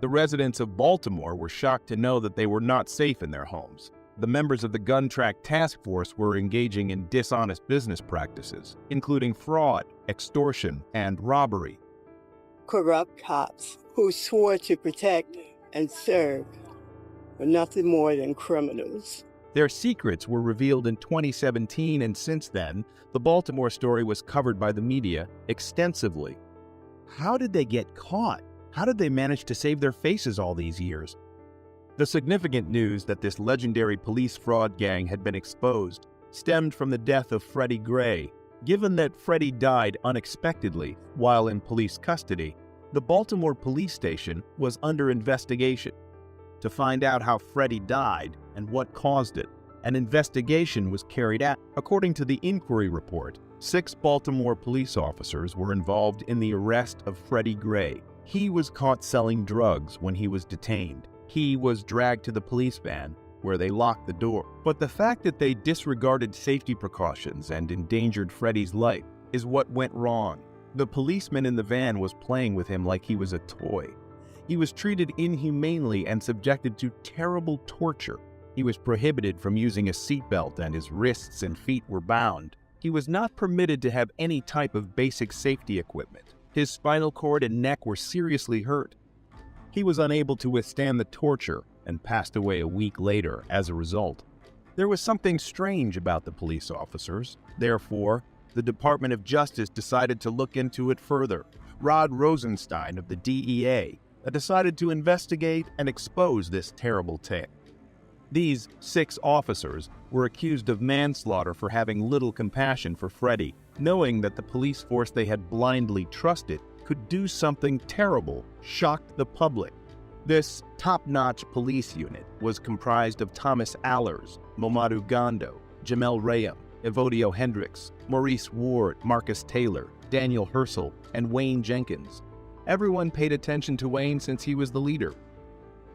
The residents of Baltimore were shocked to know that they were not safe in their homes. The members of the gun track task force were engaging in dishonest business practices, including fraud, extortion, and robbery. Corrupt cops who swore to protect and serve were nothing more than criminals. Their secrets were revealed in 2017, and since then, the Baltimore story was covered by the media extensively. How did they get caught? How did they manage to save their faces all these years? The significant news that this legendary police fraud gang had been exposed stemmed from the death of Freddie Gray. Given that Freddie died unexpectedly while in police custody, the Baltimore police station was under investigation. To find out how Freddie died and what caused it, an investigation was carried out. According to the inquiry report, 6 Baltimore police officers were involved in the arrest of Freddie Gray. He was caught selling drugs when he was detained. He was dragged to the police van, where they locked the door. But the fact that they disregarded safety precautions and endangered Freddie's life is what went wrong. The policeman in the van was playing with him like he was a toy. He was treated inhumanely and subjected to terrible torture. He was prohibited from using a seatbelt, and his wrists and feet were bound. He was not permitted to have any type of basic safety equipment. His spinal cord and neck were seriously hurt. He was unable to withstand the torture and passed away a week later as a result. There was something strange about the police officers. Therefore, the Department of Justice decided to look into it further. Rod Rosenstein of the DEA decided to investigate and expose this terrible tale. These 6 officers were accused of manslaughter for having little compassion for Freddie, knowing that the police force they had blindly trusted could do something terrible, shocked the public. This top-notch police unit was comprised of Thomas Allers, Momadou Gondo, Jamel Rayam, Evodio Hendricks, Maurice Ward, Marcus Taylor, Daniel Herschel, and Wayne Jenkins. Everyone paid attention to Wayne since he was the leader.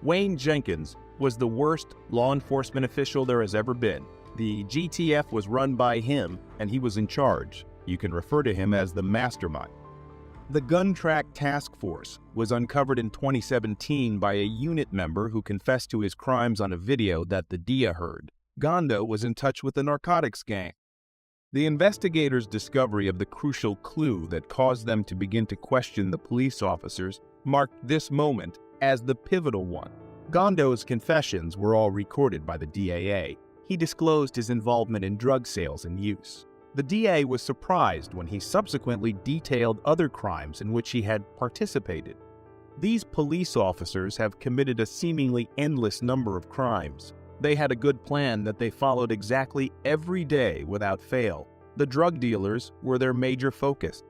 Wayne Jenkins was the worst law enforcement official there has ever been. The GTF was run by him, and he was in charge. You can refer to him as the mastermind. The Gun Track Task Force was uncovered in 2017 by a unit member who confessed to his crimes on a video that the DEA heard. Gondo was in touch with the narcotics gang. The investigators' discovery of the crucial clue that caused them to begin to question the police officers marked this moment as the pivotal one. Gondo's confessions were all recorded by the DEA. He disclosed his involvement in drug sales and use. The DA was surprised when he subsequently detailed other crimes in which he had participated. These police officers have committed a seemingly endless number of crimes. They had a good plan that they followed exactly every day without fail. The drug dealers were their major focus.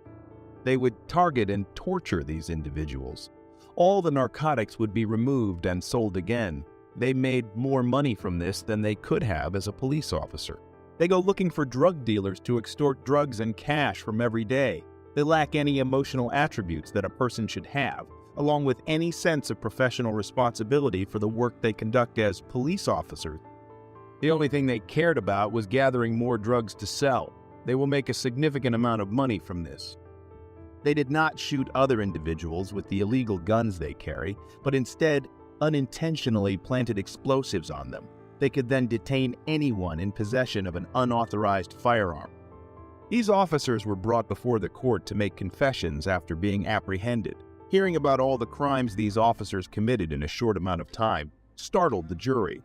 They would target and torture these individuals. All the narcotics would be removed and sold again. They made more money from this than they could have as a police officer. They go looking for drug dealers to extort drugs and cash from every day. They lack any emotional attributes that a person should have, along with any sense of professional responsibility for the work they conduct as police officers. The only thing they cared about was gathering more drugs to sell. They will make a significant amount of money from this. They did not shoot other individuals with the illegal guns they carry, but instead unintentionally planted explosives on them. They could then detain anyone in possession of an unauthorized firearm. These officers were brought before the court to make confessions after being apprehended. Hearing about all the crimes these officers committed in a short amount of time startled the jury.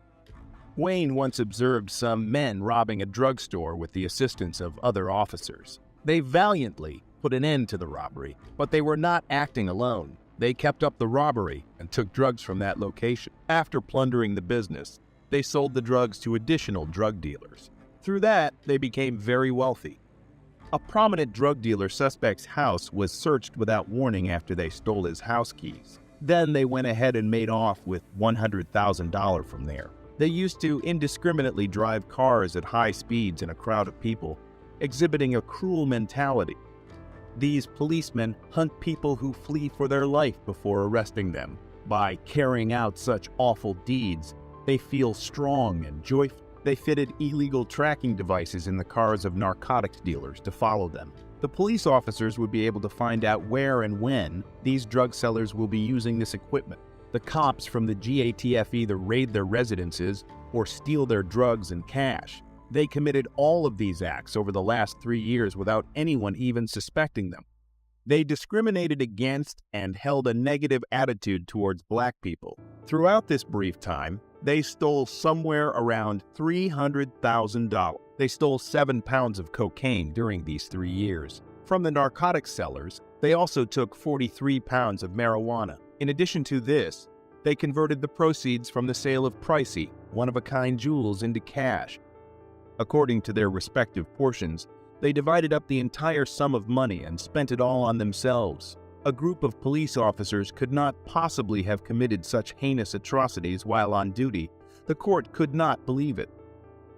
Wayne once observed some men robbing a drugstore with the assistance of other officers. They valiantly put an end to the robbery, but they were not acting alone. They kept up the robbery and took drugs from that location. After plundering the business, they sold the drugs to additional drug dealers. Through that, they became very wealthy. A prominent drug dealer suspect's house was searched without warning after they stole his house keys. Then they went ahead and made off with $100,000 from there. They used to indiscriminately drive cars at high speeds in a crowd of people, exhibiting a cruel mentality. These policemen hunt people who flee for their life before arresting them. By carrying out such awful deeds, they feel strong and joyful. They fitted illegal tracking devices in the cars of narcotics dealers to follow them. The police officers would be able to find out where and when these drug sellers will be using this equipment. The cops from the GATF either raid their residences or steal their drugs and cash. They committed all of these acts over the last 3 years without anyone even suspecting them. They discriminated against and held a negative attitude towards black people. Throughout this brief time, they stole somewhere around $300,000. They stole 7 pounds of cocaine during these 3 years. From the narcotics sellers, they also took 43 pounds of marijuana. In addition to this, they converted the proceeds from the sale of pricey, one-of-a-kind jewels into cash. According to their respective portions, they divided up the entire sum of money and spent it all on themselves. A group of police officers could not possibly have committed such heinous atrocities while on duty. The court could not believe it.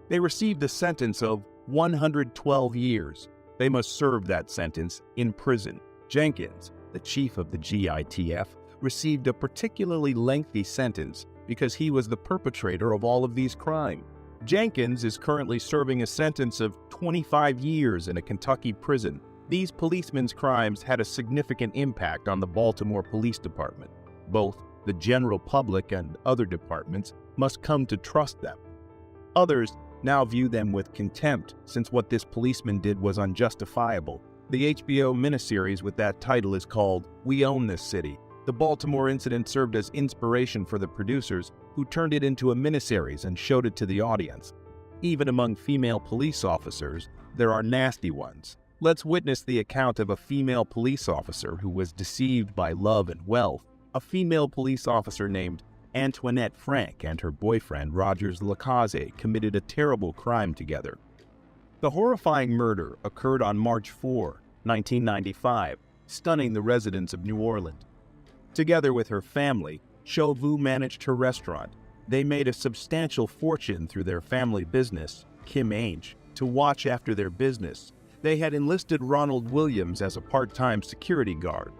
They received a sentence of 112 years. They must serve that sentence in prison. Jenkins, the chief of the GITF, received a particularly lengthy sentence because he was the perpetrator of all of these crimes. Jenkins is currently serving a sentence of 25 years in a Kentucky prison. These policemen's crimes had a significant impact on the Baltimore Police Department. Both the general public and other departments must come to trust them. Others now view them with contempt, since what this policeman did was unjustifiable. The HBO miniseries with that title is called We Own This City. The Baltimore incident served as inspiration for the producers, who turned it into a miniseries and showed it to the audience. Even among female police officers, there are nasty ones. Let's witness the account of a female police officer who was deceived by love and wealth. A female police officer named Antoinette Frank and her boyfriend Rogers Lacaze committed a terrible crime together. The horrifying murder occurred on March 4, 1995, stunning the residents of New Orleans. Together with her family, Chauveau managed her restaurant. They made a substantial fortune through their family business, Kim Ainge, to watch after their business. They had enlisted Ronald Williams as a part-time security guard.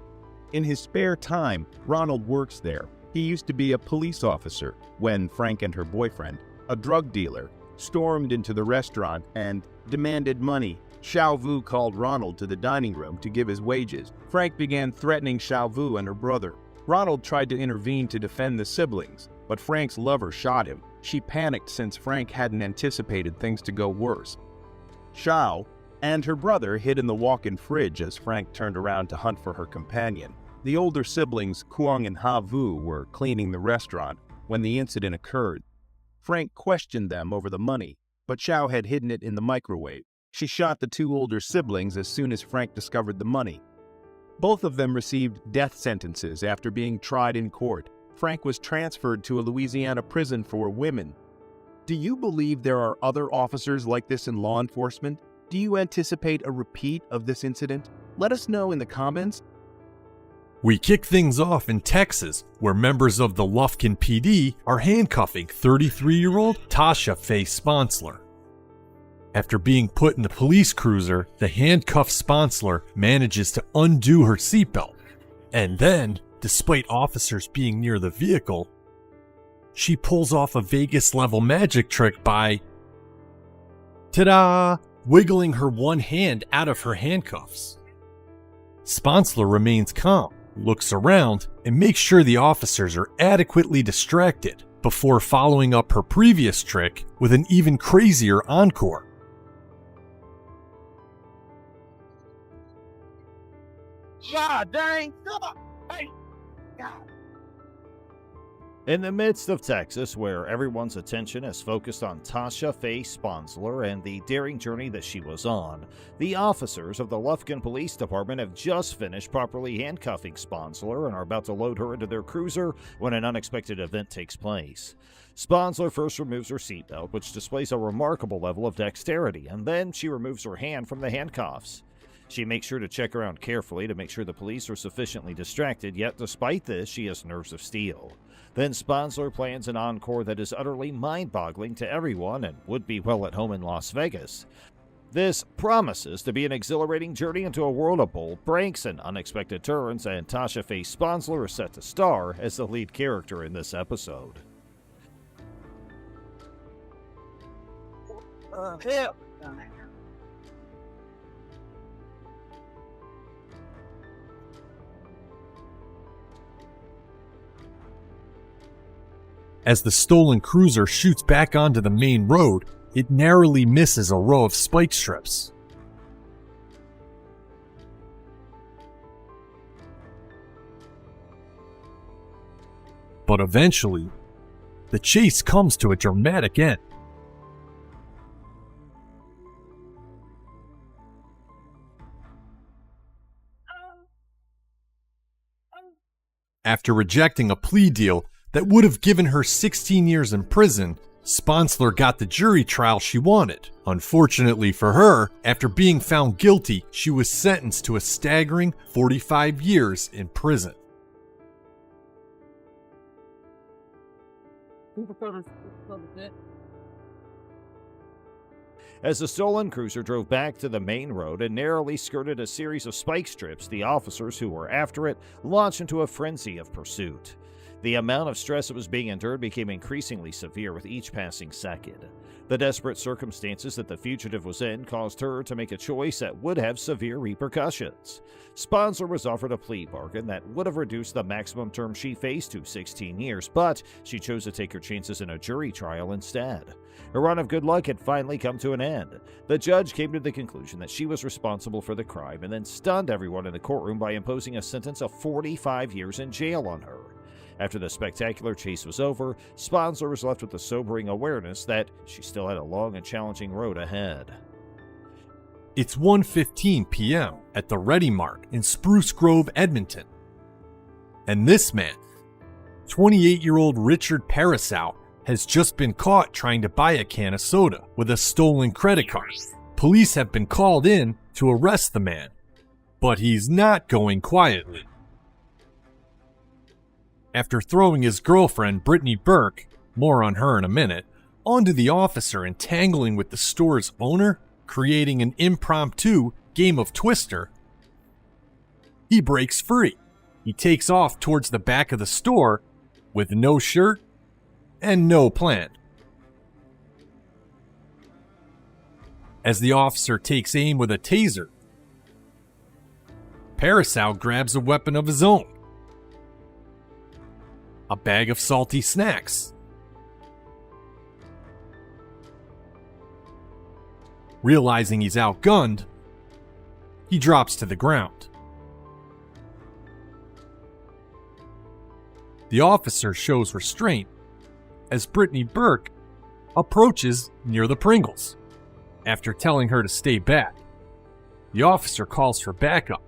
In his spare time, Ronald works there. He used to be a police officer when Frank and her boyfriend, a drug dealer, stormed into the restaurant and demanded money. Chauveau called Ronald to the dining room to give his wages. Frank began threatening Chauveau and her brother. Ronald tried to intervene to defend the siblings, but Frank's lover shot him. She panicked since Frank hadn't anticipated things to go worse. Chau and her brother hid in the walk-in fridge as Frank turned around to hunt for her companion. The older siblings, Kuang and Ha Vu, were cleaning the restaurant when the incident occurred. Frank questioned them over the money, but Chau had hidden it in the microwave. She shot the 2 older siblings as soon as Frank discovered the money. Both of them received death sentences after being tried in court. Frank was transferred to a Louisiana prison for women. Do you believe there are other officers like this in law enforcement? Do you anticipate a repeat of this incident? Let us know in the comments. We kick things off in Texas, where members of the Lufkin PD are handcuffing 33-year-old Tasha Faye Sponsler. After being put in the police cruiser, the handcuffed Sponsler manages to undo her seatbelt. And then, despite officers being near the vehicle, she pulls off a Vegas-level magic trick by, ta-da, wiggling her one hand out of her handcuffs. Sponsler remains calm, looks around, and makes sure the officers are adequately distracted before following up her previous trick with an even crazier encore. God dang! Hey! God. In the midst of Texas, where everyone's attention is focused on Tasha Faye Sponsler and the daring journey that she was on, the officers of the Lufkin Police Department have just finished properly handcuffing Sponsler and are about to load her into their cruiser when an unexpected event takes place. Sponsler first removes her seatbelt, which displays a remarkable level of dexterity, and then she removes her hand from the handcuffs. She makes sure to check around carefully to make sure the police are sufficiently distracted, yet despite this, she has nerves of steel. Then Sponsler plans an encore that is utterly mind-boggling to everyone and would be well at home in Las Vegas. This promises to be an exhilarating journey into a world of bold pranks and unexpected turns, and Tasha Faye Sponsler is set to star as the lead character in this episode. Help! As the stolen cruiser shoots back onto the main road, it narrowly misses a row of spike strips. But eventually, the chase comes to a dramatic end. After rejecting a plea deal that would have given her 16 years in prison, Sponsler got the jury trial she wanted. Unfortunately for her, after being found guilty, she was sentenced to a staggering 45 years in prison. As the stolen cruiser drove back to the main road and narrowly skirted a series of spike strips, the officers who were after it launched into a frenzy of pursuit. The amount of stress that was being endured became increasingly severe with each passing second. The desperate circumstances that the fugitive was in caused her to make a choice that would have severe repercussions. Sponsler was offered a plea bargain that would have reduced the maximum term she faced to 16 years, but she chose to take her chances in a jury trial instead. Her run of good luck had finally come to an end. The judge came to the conclusion that she was responsible for the crime and then stunned everyone in the courtroom by imposing a sentence of 45 years in jail on her. After the spectacular chase was over, Sponsler was left with the sobering awareness that she still had a long and challenging road ahead. It's 1:15 p.m. at the Ready Mart in Spruce Grove, Edmonton. And this man, 28-year-old Richard Parasow, has just been caught trying to buy a can of soda with a stolen credit card. Police have been called in to arrest the man, but he's not going quietly. After throwing his girlfriend, Brittany Burke, more on her in a minute, onto the officer and tangling with the store's owner, creating an impromptu game of Twister, he breaks free. He takes off towards the back of the store with no shirt and no plan. As the officer takes aim with a taser, Parasow grabs a weapon of his own, a bag of salty snacks. Realizing he's outgunned, he drops to the ground. The officer shows restraint as Brittany Burke approaches near the Pringles. After telling her to stay back, the officer calls for backup,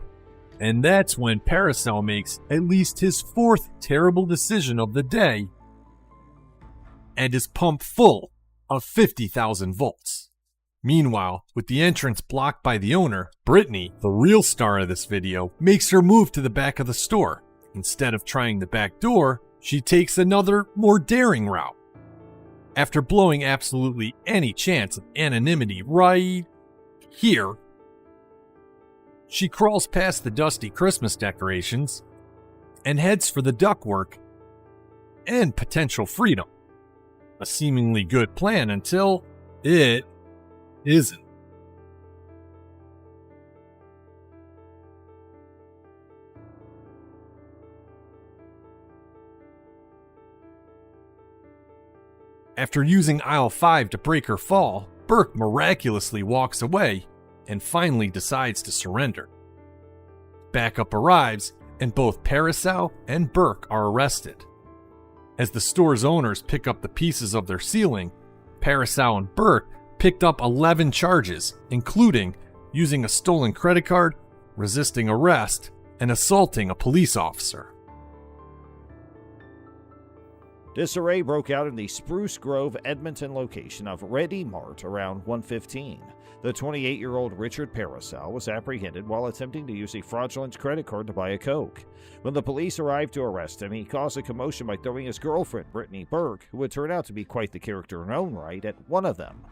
and that's when Parasow makes at least his fourth terrible decision of the day and is pumped full of 50,000 volts. Meanwhile, with the entrance blocked by the owner, Brittany, the real star of this video, makes her move to the back of the store. Instead of trying the back door, she takes another, more daring route. After blowing absolutely any chance of anonymity right here, she crawls past the dusty Christmas decorations and heads for the ductwork and potential freedom. A seemingly good plan until it isn't. After using aisle 5 to break her fall, Burke miraculously walks away and finally decides to surrender. Backup arrives, and both Parasow and Burke are arrested. As the store's owners pick up the pieces of their ceiling, Parasow and Burke picked up 11 charges, including using a stolen credit card, resisting arrest, and assaulting a police officer. Disarray broke out in the Spruce Grove, Edmonton location of Ready Mart around 1:15. The 28-year-old Richard Parasow was apprehended while attempting to use a fraudulent credit card to buy a Coke. When the police arrived to arrest him, he caused a commotion by throwing his girlfriend, Brittany Burke, who would turn out to be quite the character in her own right, at one of them.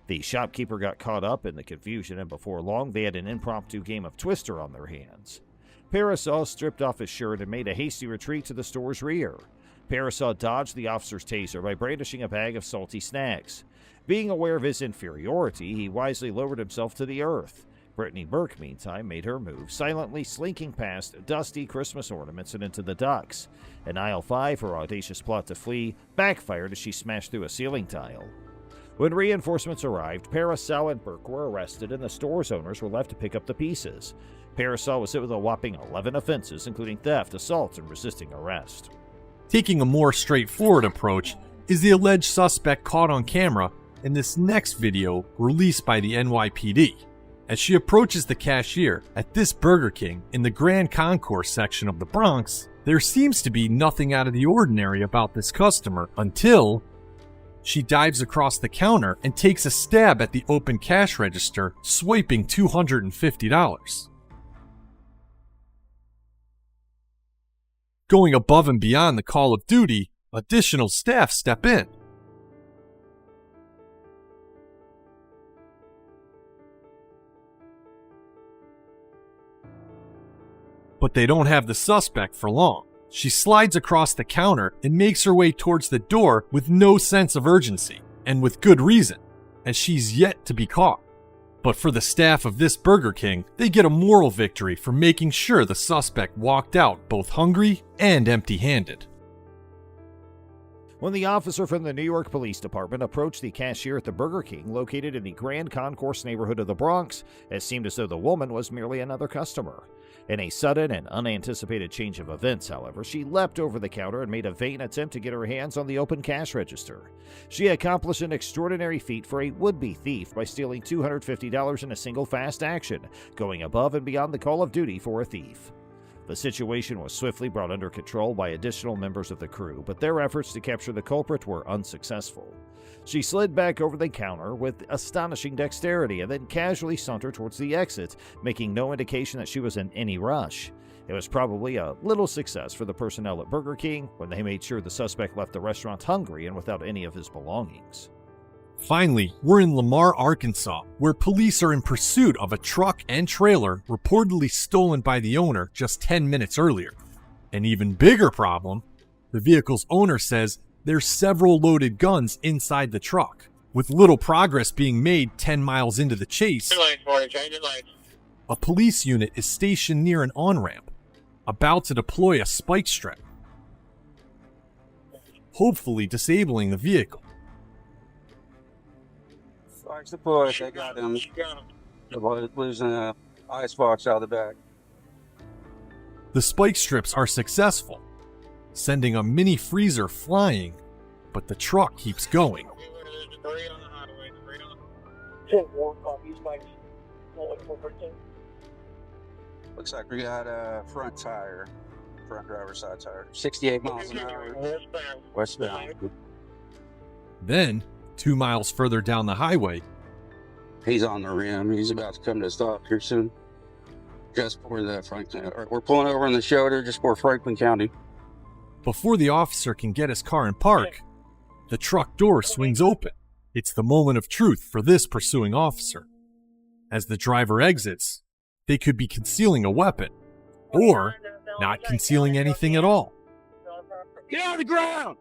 The shopkeeper got caught up in the confusion, and before long they had an impromptu game of Twister on their hands. Parasow stripped off his shirt and made a hasty retreat to the store's rear. Parasow dodged the officer's taser by brandishing a bag of salty snacks. Being aware of his inferiority, he wisely lowered himself to the earth. Brittany Burke, meantime, made her move, silently slinking past dusty Christmas ornaments and into the docks. In aisle 5, her audacious plot to flee backfired as she smashed through a ceiling tile. When reinforcements arrived, Parasol and Burke were arrested and the store's owners were left to pick up the pieces. Parasol was hit with a whopping 11 offenses, including theft, assault, and resisting arrest. Taking a more straightforward approach is the alleged suspect caught on camera in this next video released by the NYPD. As she approaches the cashier at this Burger King in the Grand Concourse section of the Bronx, there seems to be nothing out of the ordinary about this customer until she dives across the counter and takes a stab at the open cash register, swiping $250. Going above and beyond the call of duty, additional staff step in. But they don't have the suspect for long. She slides across the counter and makes her way towards the door with no sense of urgency, and with good reason, as she's yet to be caught. But for the staff of this Burger King, they get a moral victory for making sure the suspect walked out both hungry and empty-handed. When the officer from the New York Police Department approached the cashier at the Burger King located in the Grand Concourse neighborhood of the Bronx, it seemed as though the woman was merely another customer. In a sudden and unanticipated change of events, however, she leapt over the counter and made a vain attempt to get her hands on the open cash register. She accomplished an extraordinary feat for a would-be thief by stealing $250 in a single fast action, going above and beyond the call of duty for a thief. The situation was swiftly brought under control by additional members of the crew, but their efforts to capture the culprit were unsuccessful. She slid back over the counter with astonishing dexterity and then casually sauntered towards the exit, making no indication that she was in any rush. It was probably a little success for the personnel at Burger King when they made sure the suspect left the restaurant hungry and without any of his belongings. Finally, we're in Lamar, Arkansas, where police are in pursuit of a truck and trailer reportedly stolen by the owner just 10 minutes earlier. An even bigger problem, the vehicle's owner says there's several loaded guns inside the truck. With little progress being made 10 miles into the chase, a police unit is stationed near an on-ramp, about to deploy a spike strip, hopefully disabling the vehicle. Spike support, they got him. Losing an icebox out of the back. The spike strips are successful, sending a mini freezer flying, but the truck keeps going. Looks like we got a front driver's side tire. 68 miles an hour. Westbound. Then, 2 miles further down the highway, He's on the rim. He's about to come to a stop here soon. Just before that Franklin. We're pulling over on the shoulder just before Franklin County. before the officer can get his car in park, the truck door swings open. It's the moment of truth for this pursuing officer. As the driver exits, they could be concealing a weapon, or not concealing anything at all. Get on the ground!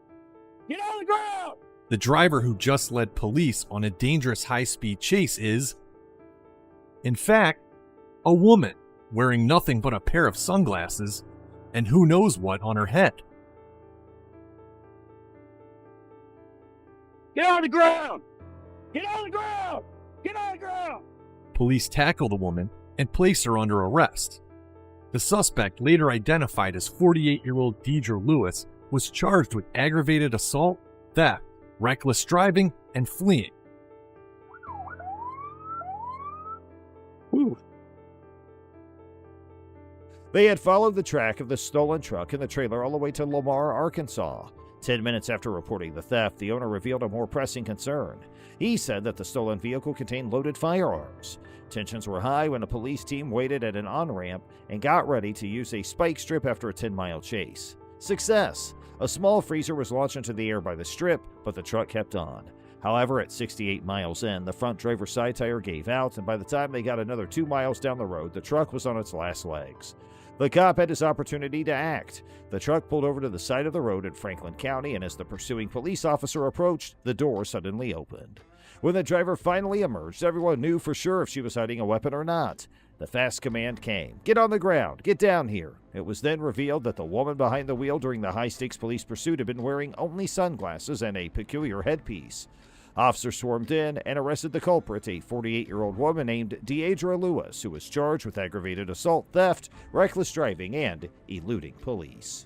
Get on the ground! The driver who just led police on a dangerous high-speed chase is, in fact, a woman wearing nothing but a pair of sunglasses and who knows what on her head. Get on the ground! Get on the ground! Get on the ground! Police tackle the woman and place her under arrest. The suspect, later identified as 48-year-old Deidre Lewis, was charged with aggravated assault, theft, reckless driving, and fleeing. Whew. They had followed the track of the stolen truck and the trailer all the way to Lamar, Arkansas. 10 minutes after reporting the theft, the owner revealed a more pressing concern. He said that the stolen vehicle contained loaded firearms. Tensions were high when a police team waited at an on-ramp and got ready to use a spike strip after a 10-mile chase. Success! A small freezer was launched into the air by the strip, but the truck kept on. However, at 68 miles in, the front driver's side tire gave out, and by the time they got another 2 miles down the road, the truck was on its last legs. The cop had his opportunity to act. The truck pulled over to the side of the road in Franklin County, and as the pursuing police officer approached, the door suddenly opened. When the driver finally emerged, everyone knew for sure if she was hiding a weapon or not. The fast command came. Get on the ground. Get down here. It was then revealed that the woman behind the wheel during the high-stakes police pursuit had been wearing only sunglasses and a peculiar headpiece. Officers swarmed in and arrested the culprit, a 48-year-old woman named Deidre Lewis, who was charged with aggravated assault, theft, reckless driving, and eluding police.